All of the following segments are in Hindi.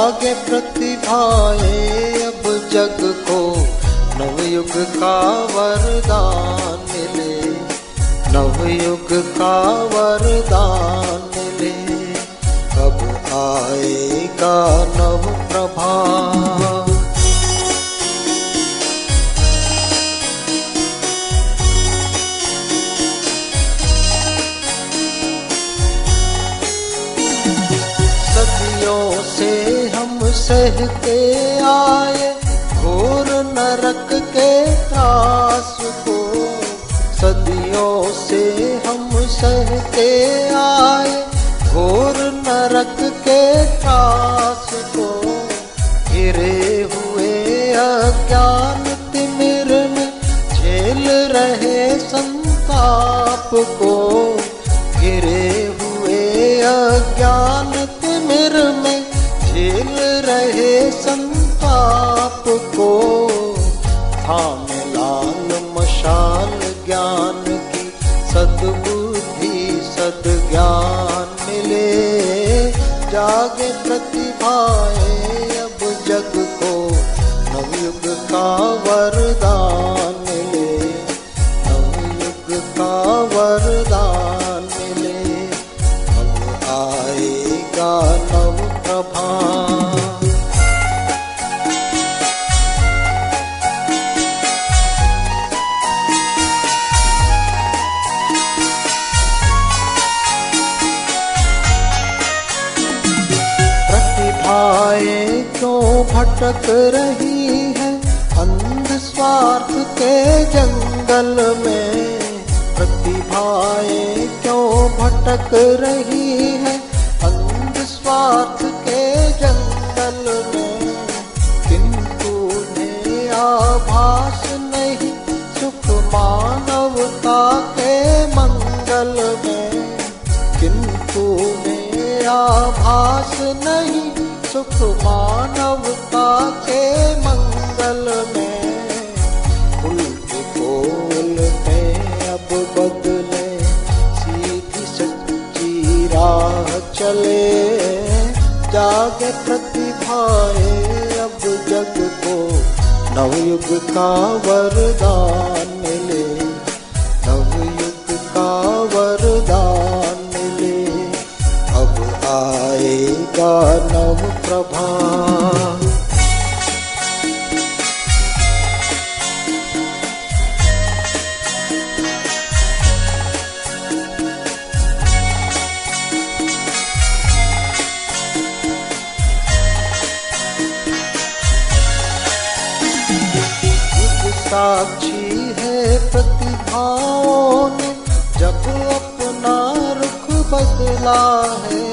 जागे प्रतिभाए अब जग को, नवयुग का वरदान मिले, नवयुग का वरदान मिले। कब आएगा नव प्रभात, सदियों से हम सहते आए घोर नरक के त्रास को, सदियों से हम सहते आए घोर नरक के त्रास को। घिरे हुए अज्ञान तिमिर में झेल रहे संताप को, घिरे हुए अज्ञान तिमिर में झेल रहे संताप को। थामे लाल मशाल ज्ञान की, सद्बुद्धि सद्ज्ञान मिले। जागे प्रतिभाए अब जग को, नवयुग का वरदान मिले, नवयुग का वरदान मिले। अब आएगा नव प्रभात, प्रतिभाएं क्यों भटक रही है अंध स्वार्थ के जंगल में, प्रतिभाएं क्यों भटक रही है अंध स्वार्थ के जंगल में। किंतु उन्हें आभास नहीं सुख मानवता के मंगल में, किंतु उन्हें आभास नहीं सुख मानवता के मंगल में। उल्टे बोल में अब बदले, सीधी सच्ची राह चले। जागे प्रतिभाए अब जग को, नवयुग का वरदान मिले, नवयुग का वरदान मिले। अब आएगा नव प्रभात, साक्षी है प्रतिभाओं ने जब अपना रुख बदला है।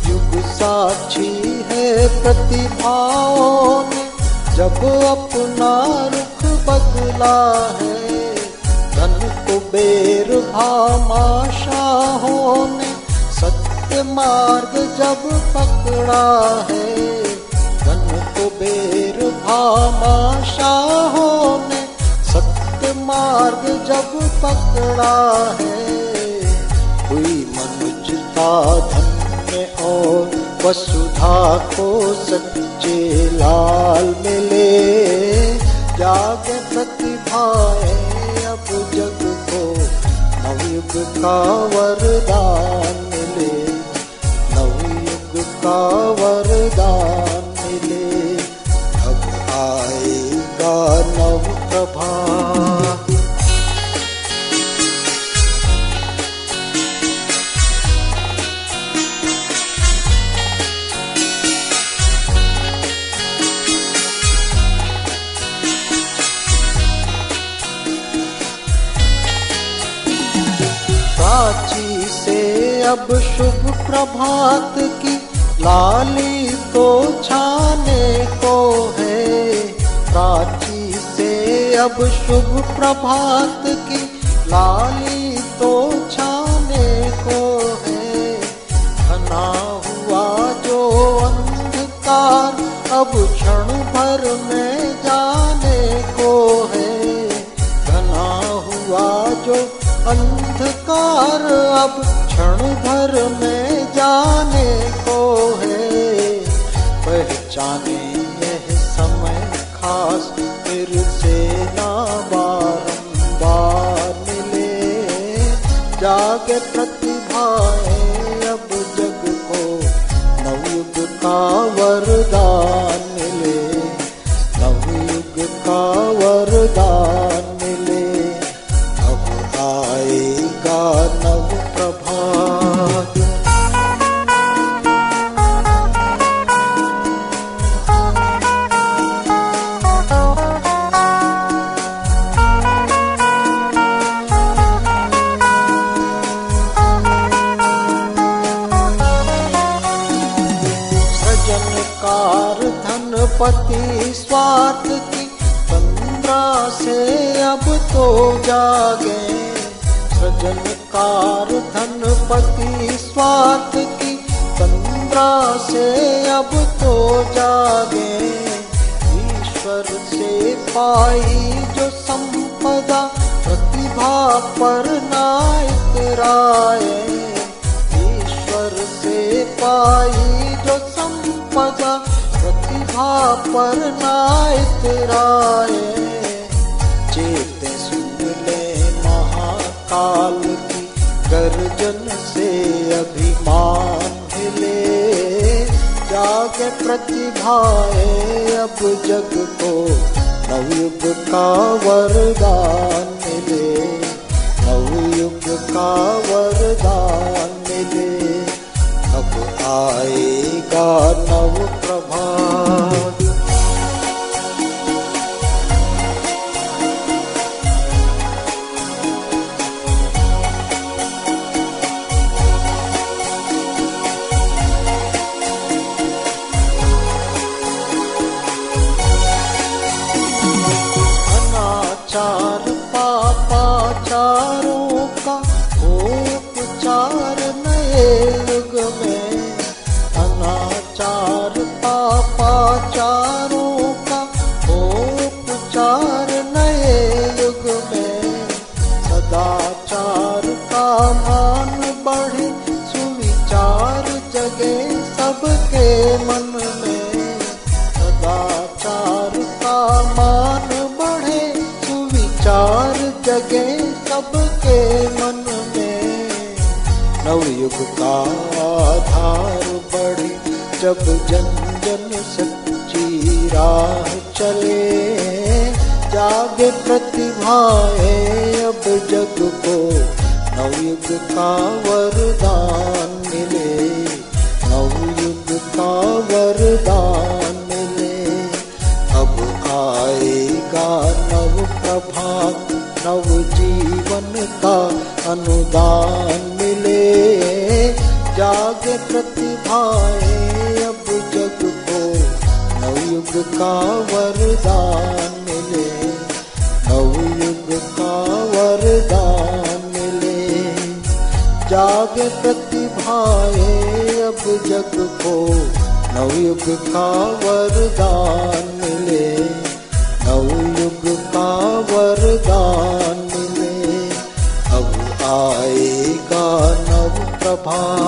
युग साक्षी है प्रतिभाओं ने जब अपना रुख बदला है। धन कुबेर भामाशाहों ने सत्य मार्ग जब पकड़ा है। धन कुबेर भामाशाहों ने सत्य मार्ग जब पकड़ा है। हुई मनुष्यता धन्य और वसुधा को सच्चे लाल मिले। जागे प्रतिभाएं अब जग को, नवयुग का वरदान मिले, नवयुग का वरदान मिले। अब आएगा नव प्रभात, प्राची से अब शुभ प्रभात की लाली तो छाने को है। प्राची से अब शुभ प्रभात की लाली तो छाने को है। घना हुआ जो अंधकार अब क्षण भर में जाने को है। घना हुआ जो अंधकार अब क्षण भर में जाने को है। पहचाने यह समय खास, फिर से ना बारंबार मिले। जागे प्रतिभाएं अब जग को, नवयुग का वरदान मिले, नवयुग का वरदान मिले। अब आएगा नव प्रभात। सृजनकार धनपति स्वार्थ की तंद्रा से अब तो जागे। सृजनकार धनपति स्वार्थ की तंद्रा से अब तो जागे। ईश्वर से पाई जो संपदा प्रतिभा पर ना इतराए। ईश्वर से पाई जो संपदा प्रतिभा पर ना इतराए। चेते सुन ले महाकाल की गर्जन से अभिमान हिले। जागे प्रतिभाएं अब जग को, नवयुग का वरदान मिले, नवयुग का वरदान मिले। अब आएगा नव प्रभात। अनाचार पापाचारों का उपचार नए युग में। अनाचार पापाचारों का उपचार नए युग में। सदाचार का मान बढ़े, सुविचार जगे सबके मन में। सदाचार का मान बढ़े, सुविचार जगे सबके मन में। नवयुग का आधार बढ़े, जब जन जन सच्ची राह चले। जागे प्रतिभाएं अब जग को, नवयुग का वरदान मिले, नवयुग का वरदान मिले। अब आएगा नव प्रभात, नव जीवन का अनुदान मिले। जागे प्रतिभाएं अब जग को, नवयुग का वरदान मिले, नवयुग का वरदान मिले। जागे प्रतिभाएं अब जग को, नवयुग का वरदान मिले, नवयुग का वरदान मिले। अब आएगा नव प्रभात।